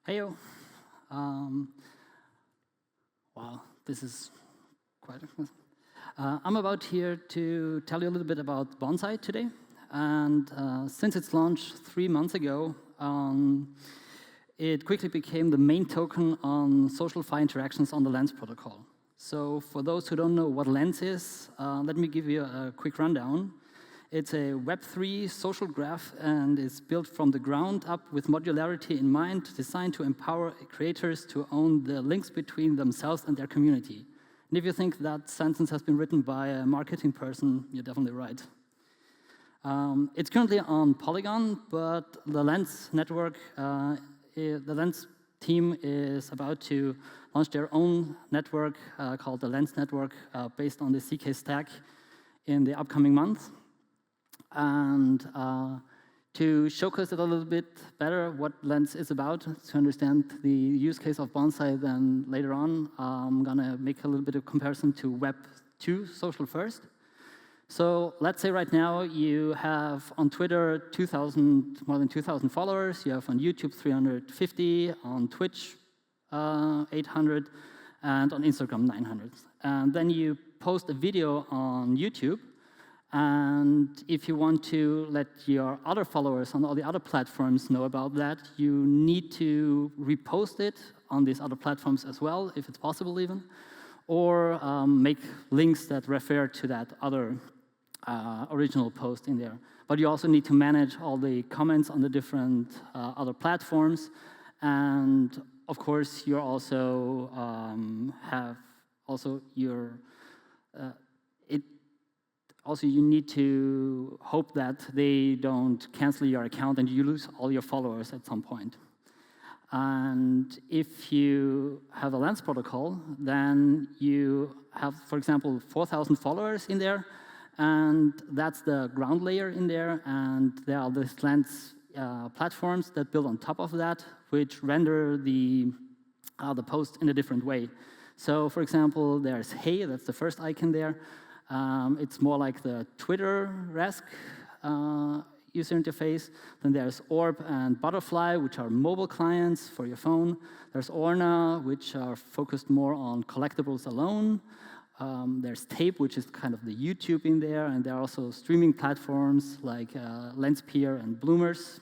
Heyo. Um, wow, this is quite. I'm about here to tell you a little bit about BONSAI today. And since its launch 3 months ago, it quickly became the main token on social file interactions on the Lens protocol. So for those who don't know what Lens is, let me give you a quick rundown. It's a Web3 social graph, and it's built from the ground up with modularity in mind, designed to empower creators to own the links between themselves and their community. And if you think that sentence has been written by a marketing person, you're definitely right. It's currently on Polygon, but the Lens network, the Lens team is about to launch their own network called the Lens Network, based on the CK stack in the upcoming month. And to showcase it a little bit better what Lens is about, to understand the use case of BONSAI, then later on, I'm gonna make a little bit of comparison to Web 2 social first. So let's say right now you have on Twitter more than 2,000 followers, you have on YouTube 350, on Twitch 800, and on Instagram 900. And then you post a video on YouTube, and if you want to let your other followers on all the other platforms know about that, you need to repost it on these other platforms as well, if it's possible even, or make links that refer to that other original post in there. But you also need to manage all the comments on the different other platforms, and of course you also have also your Also, you need to hope that they don't cancel your account and you lose all your followers at some point. And if you have a Lens protocol, then you have, for example, 4,000 followers in there, and that's the ground layer in there, and there are these Lens platforms that build on top of that, which render the post in a different way. So, for example, there's Hey, that's the first icon there. It's more like the Twitter-esque user interface. Then there's Orb and Butterfly, which are mobile clients for your phone. There's Orna, which are focused more on collectibles alone. There's Tape, which is kind of the YouTube in there, and there are also streaming platforms like Lensphere and Bloomers.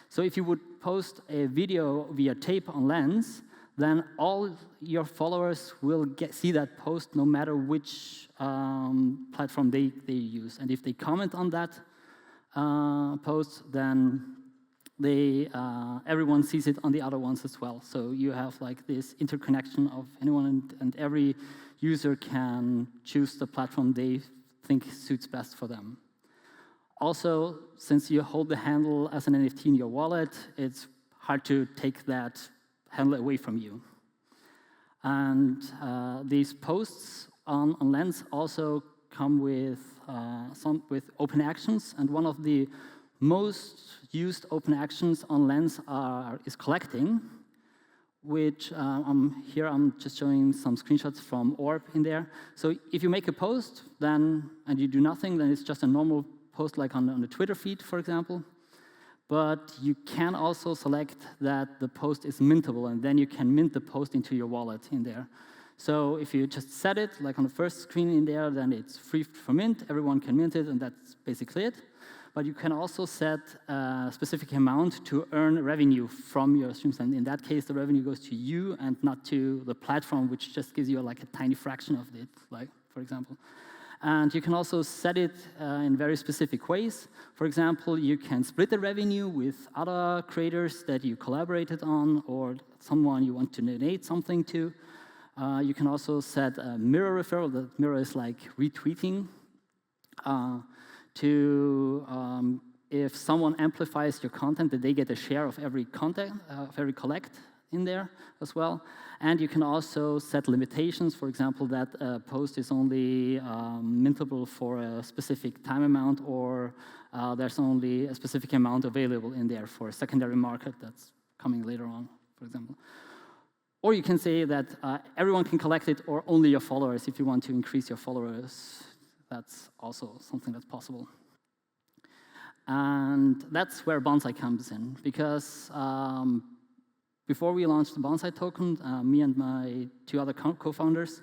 So if you would post a video via Tape on Lens, then all your followers will see that post no matter which platform they use. And if they comment on that post, then everyone sees it on the other ones as well. So you have like this interconnection of anyone, and every user can choose the platform they think suits best for them. Also, since you hold the handle as an NFT in your wallet, it's hard to take that handle away from you. And these posts on Lens also come with open actions, and one of the most used open actions on Lens is collecting, which here I'm just showing some screenshots from Orb in there. So if you make a post and you do nothing, then it's just a normal post like on the Twitter feed, for example. But you can also select that the post is mintable, and then you can mint the post into your wallet in there. So if you just set it, like on the first screen in there, then it's free for mint, everyone can mint it, and that's basically it. But you can also set a specific amount to earn revenue from your streams, and in that case, the revenue goes to you and not to the platform, which just gives you like a tiny fraction of it, like, for example. And you can also set it in very specific ways. For example, you can split the revenue with other creators that you collaborated on, or someone you want to donate something to. You can also set a mirror referral. The mirror is like retweeting. If someone amplifies your content, that they get a share of every content, of every collect in there as well. And you can also set limitations, for example, that a post is only mintable for a specific time amount, or there's only a specific amount available in there for a secondary market that's coming later on, for example. Or you can say that everyone can collect it, or only your followers. If you want to increase your followers, that's also something that's possible. And that's where BONSAI comes in, because before we launched the BONSAI token, me and my 2 other co-founders,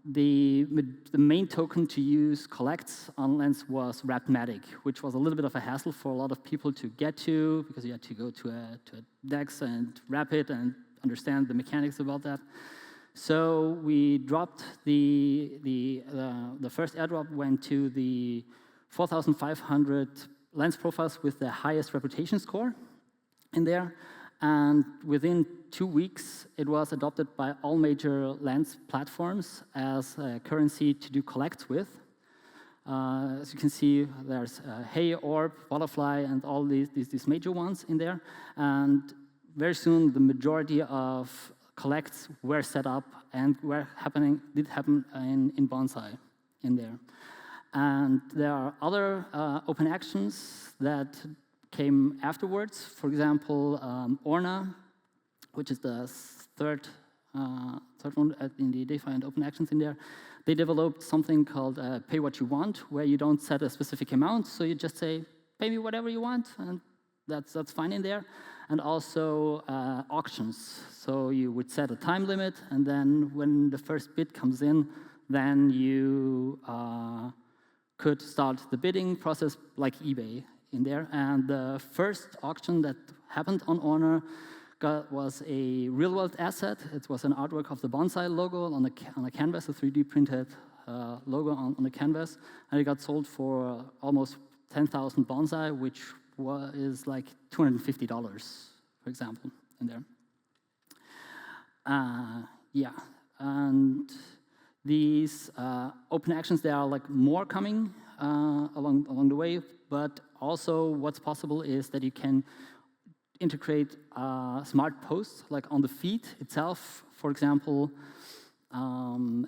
the main token to use collects on Lens was Wrapmatic, which was a little bit of a hassle for a lot of people to get to, because you had to go to a DEX and wrap it and understand the mechanics about that. So we dropped the first airdrop went to the 4,500 Lens profiles with the highest reputation score in there. And within 2 weeks, it was adopted by all major Lens platforms as a currency to do collects with. As you can see, there's Hey, Orb, Butterfly, and all these major ones in there. And very soon, the majority of collects were set up and did happen in BONSAI in there. And there are other open actions that came afterwards. For example, Orna, which is the third one in the DeFi and open actions in there. They developed something called Pay What You Want, where you don't set a specific amount, so you just say, pay me whatever you want, and that's fine in there. And also auctions. So you would set a time limit, and then when the first bid comes in, then you could start the bidding process like eBay in there. And the first auction that happened on Orna was a real-world asset. It was an artwork of the BONSAI logo on a canvas, a 3D printed logo on the canvas. And it got sold for almost 10,000 BONSAI, which is like $250, for example, in there. Yeah, and these open actions, there are like more coming along the way, but also what's possible is that you can integrate smart posts, like on the feed itself. For example,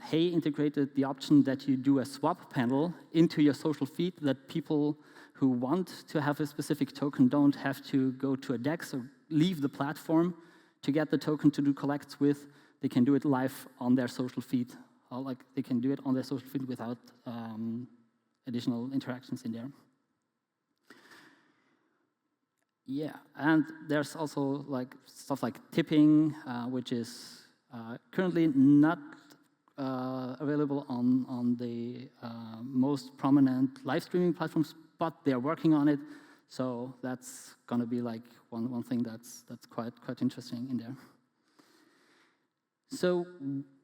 Hey integrated the option that you do a swap panel into your social feed, that people who want to have a specific token don't have to go to a DEX or leave the platform to get the token to do collects with. They can do it live on their social feed, or like they can do it on their social feed without additional interactions in there. Yeah, and there's also like stuff like tipping, which is currently not available on the most prominent live streaming platforms, but they're working on it. So that's going to be like one thing that's quite interesting in there. So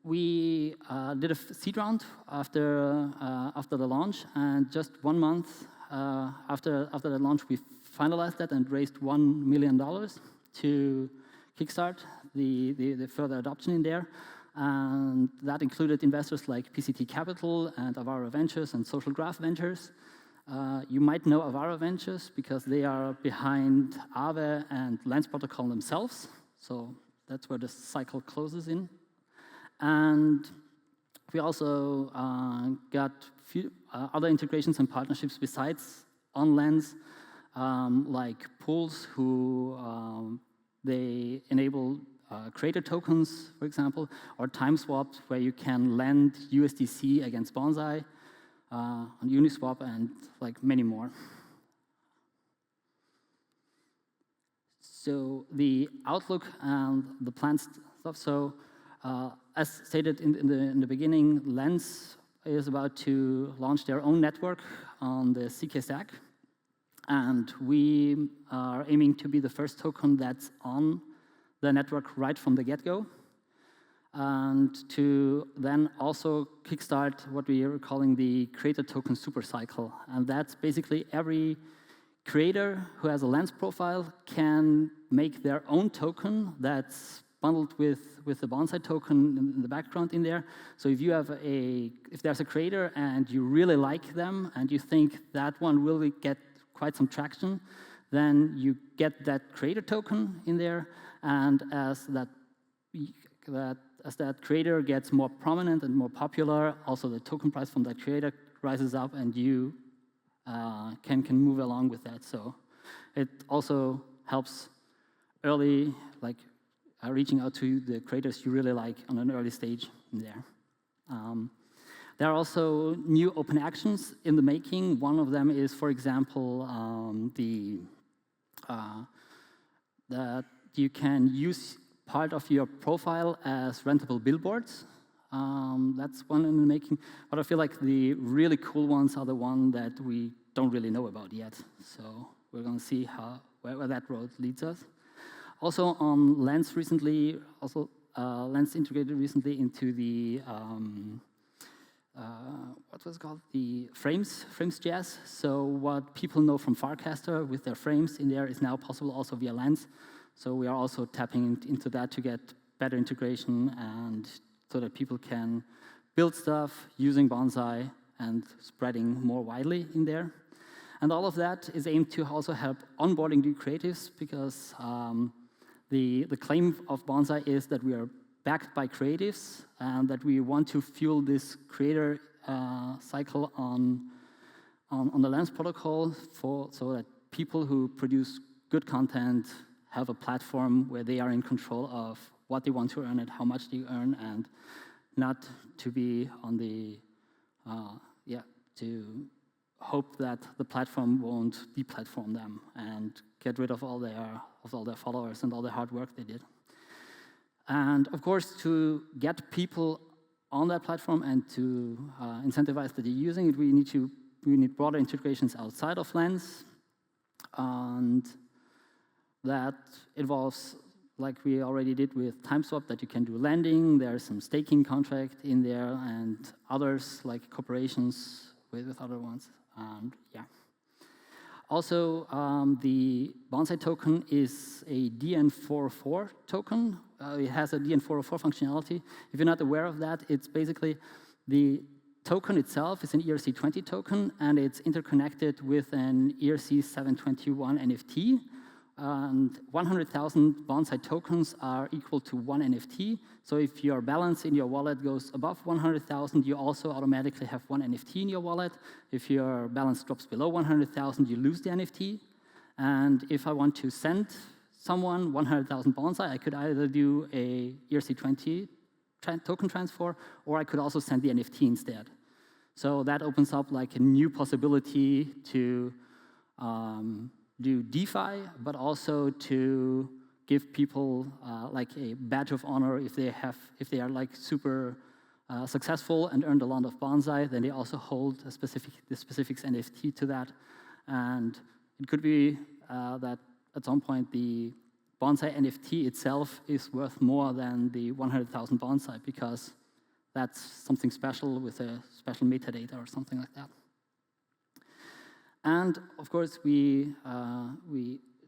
we did a seed round after the launch, and just 1 month after the launch, we finalized that and raised $1 million to kickstart the further adoption in there. And that included investors like PCT Capital and Avara Ventures and Social Graph Ventures. You might know Avara Ventures because they are behind Aave and Lens Protocol themselves. So that's where the cycle closes in. And we also got few other integrations and partnerships besides on Lens, like pools who they enable creator tokens, for example, or time swaps where you can lend USDC against BONSAI on Uniswap, and like many more. So the outlook and the planned stuff. So as stated in the beginning, Lens is about to launch their own network on the CK stack. And we are aiming to be the first token that's on the network right from the get-go. And to then also kickstart what we are calling the creator token super cycle. And that's basically every creator who has a Lens profile can make their own token that's bundled with the BONSAI token in the background in there. So if you have if there's a creator and you really like them and you think that one will get quite some traction, then you get that creator token in there, and as that creator gets more prominent and more popular, also the token price from that creator rises up, and you can move along with that. So it also helps early, like reaching out to the creators you really like on an early stage in there. There are also new open actions in the making. One of them is, for example, that you can use part of your profile as rentable billboards. That's one in the making, but I feel like the really cool ones are the one that we don't really know about yet. So we're going to see where that road leads us. Also on Lens recently, Lens integrated recently into the what was it called? The frames.js. So what people know from Farcaster with their frames in there is now possible also via Lens. So we are also tapping into that to get better integration and so that people can build stuff using BONSAI and spreading more widely in there. And all of that is aimed to also help onboarding new creatives because the claim of BONSAI is that we are backed by creatives and that we want to fuel this creator cycle on the Lens protocol so that people who produce good content have a platform where they are in control of what they want to earn and how much they earn, and not to be on the to hope that the platform won't deplatform them and get rid of all their followers and all the hard work they did. And of course, to get people on that platform and to incentivize that they're using it, we need broader integrations outside of Lens, and that involves, like we already did with TimeSwap, that you can do lending. There's some staking contract in there, and others like corporations with other ones. And yeah. Also, the BONSAI token is a DN404 token. It has a DN404 functionality. If you're not aware of that, it's basically the token itself is an ERC20 token, and it's interconnected with an ERC721 NFT. And 100,000 BONSAI tokens are equal to one NFT. So if your balance in your wallet goes above 100,000, you also automatically have one NFT in your wallet. If your balance drops below 100,000, you lose the NFT. And if I want to send someone 100,000 BONSAI, I could either do a ERC20 token transfer, or I could also send the NFT instead. So that opens up like a new possibility to do DeFi, but also to give people like a badge of honor if they are like super successful and earned a lot of BONSAI, then they also hold the specifics NFT to that. And it could be that at some point the BONSAI NFT itself is worth more than the 100,000 BONSAI because that's something special with a special metadata or something like that. And of course, we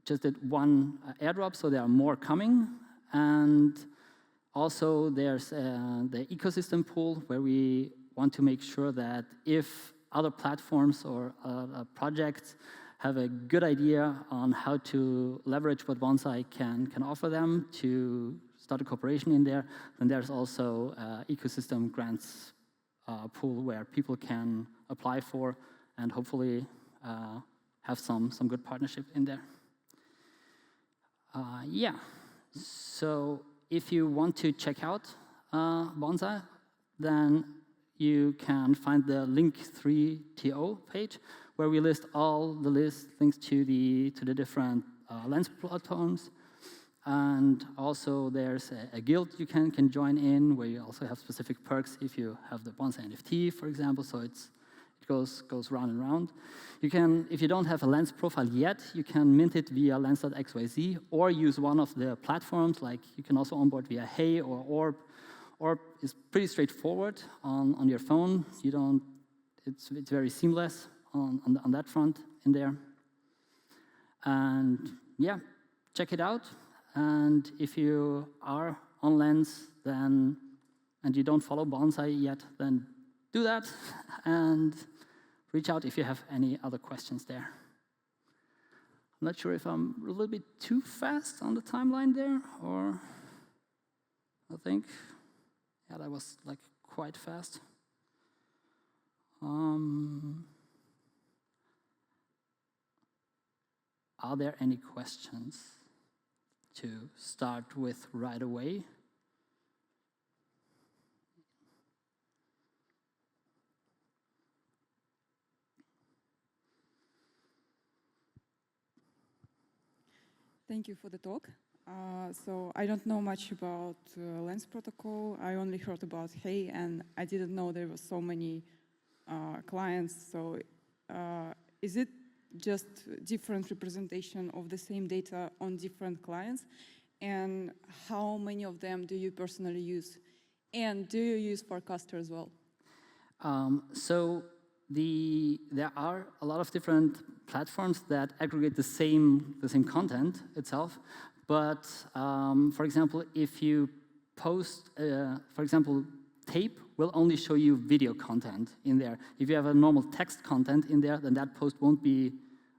just did one airdrop, so there are more coming. And also, there's the ecosystem pool where we want to make sure that if other platforms or projects have a good idea on how to leverage what BONSAI can offer them to start a cooperation in there, then there's also ecosystem grants pool where people can apply for and hopefully have some good partnership in there. Yeah, so if you want to check out BONSAI, then you can find the link3to page where we list all the links to the different Lens platforms. And also there's a guild you can join in where you also have specific perks if you have the BONSAI NFT, for example, so it goes round and round. You can, if you don't have a Lens profile yet, you can mint it via lens.xyz or use one of the platforms, like you can also onboard via Hey or Orb. Orb is pretty straightforward on your phone. It's very seamless on that front in there. And yeah, check it out. And if you are on Lens and you don't follow BONSAI yet, then do that and reach out if you have any other questions there. I'm not sure if I'm a little bit too fast on the timeline there, or I think, yeah, that was like quite fast. Are there any questions to start with right away? Thank you for the talk. So I don't know much about Lens protocol. I only heard about Hey, and I didn't know there were so many clients. So is it just different representation of the same data on different clients? And how many of them do you personally use? And do you use Forecaster as well? There are a lot of different platforms that aggregate the same content itself. But for example, if you post, for example, tape will only show you video content in there. If you have a normal text content in there, then that post won't be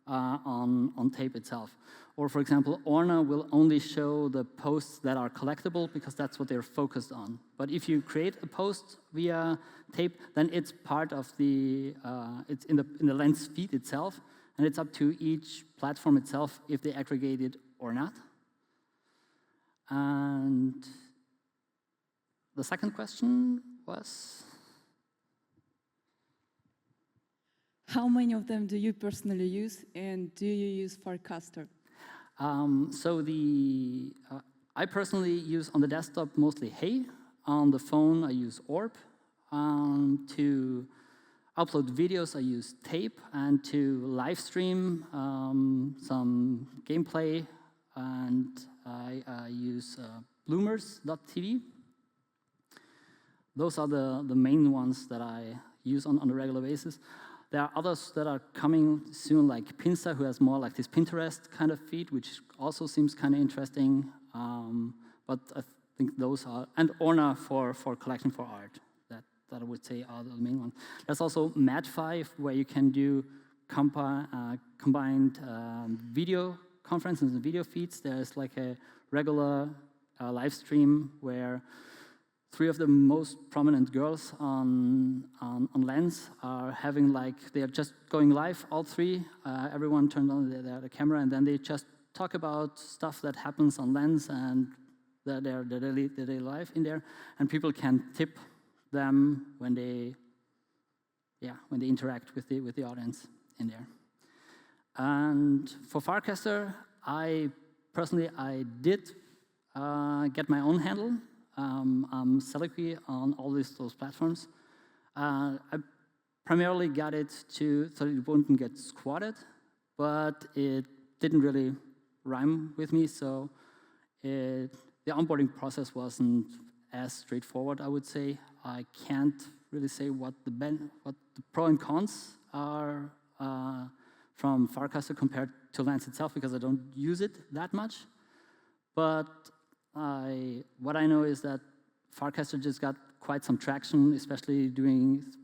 on tape itself. Or for example, Orna will only show the posts that are collectible because that's what they're focused on. But if you create a post via tape, then it's part of the, it's in the Lens feed itself, and it's up to each platform itself if they aggregate it or not. And the second question was? How many of them do you personally use, and do you use Forecaster? I personally use on the desktop mostly Hey. On the phone, I use Orb. To upload videos, I use Tape. And to live stream some gameplay, and I use bloomers.tv. Those are the main ones that I use on a regular basis. There are others that are coming soon, like Pinsa, who has more like this Pinterest kind of feed, which also seems kind of interesting. But I think those are, and Orna for collecting for art. That I would say are the main ones. There's also Mad5, where you can do combined video conferences and video feeds. There's like a regular live stream where 3 of the most prominent girls on Lens are having they're just going live, all 3. Everyone turned on the camera, and then they just talk about stuff that happens on Lens and their daily life in there. And people can tip them when they interact with the audience in there. And for Farcaster, I did get my own handle. I'm seliqui on all those platforms. I primarily got it so that it wouldn't get squatted, but it didn't really rhyme with me, so the onboarding process wasn't as straightforward, I would say. I can't really say what the pro and cons are from Farcaster compared to Lens itself, because I don't use it that much. But what I know is that Farcaster just got quite some traction, especially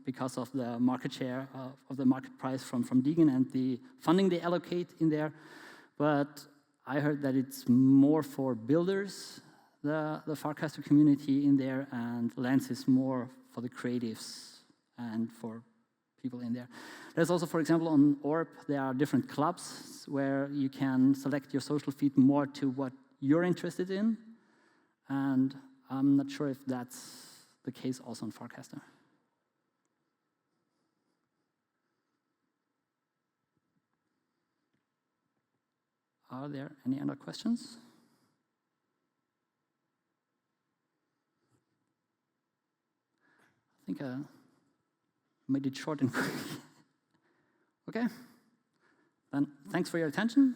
because of the market share of the market price from Degen and the funding they allocate in there. But I heard that it's more for builders, the Farcaster community in there, and Lens is more for the creatives and for people in there. There's also, for example, on Orb, there are different clubs where you can select your social feed more to what you're interested in. And I'm not sure if that's the case also on Farcaster. Are there any other questions? I think I made it short and quick. Okay. Then thanks for your attention.